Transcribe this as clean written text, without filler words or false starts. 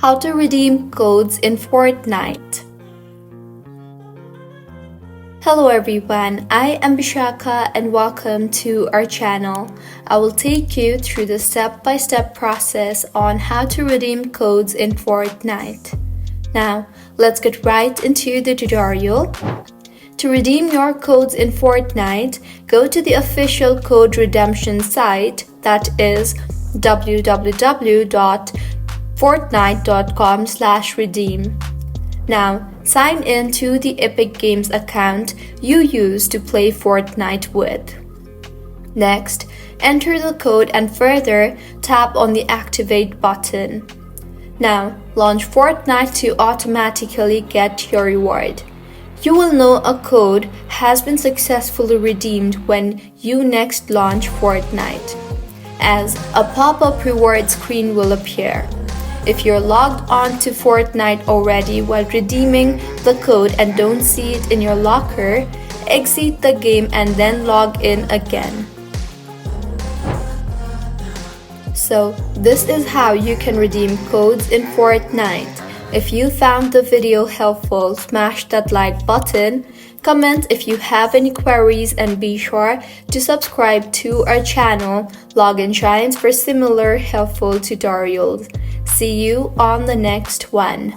How to redeem codes in Fortnite. Hello everyone, I am Bishaka and welcome to our channel. I will take you through the step-by-step process on how to redeem codes in Fortnite. Now, let's get right into the tutorial. To redeem your codes in Fortnite, go to the official code redemption site, that is www.fortnite.com/redeem. Now, sign in to the Epic Games account you use to play Fortnite with. Next, enter the code and further tap on the Activate button. Now, launch Fortnite to automatically get your reward. You will know a code has been successfully redeemed when you next launch Fortnite, as a pop-up reward screen will appear. If you're logged on to Fortnite already while redeeming the code and don't see it in your locker, exit the game and then log in again. So, this is how you can redeem codes in Fortnite. If you found the video helpful, smash that like button, comment if you have any queries, and be sure to subscribe to our channel, Login Shines, for similar helpful tutorials. See you on the next one.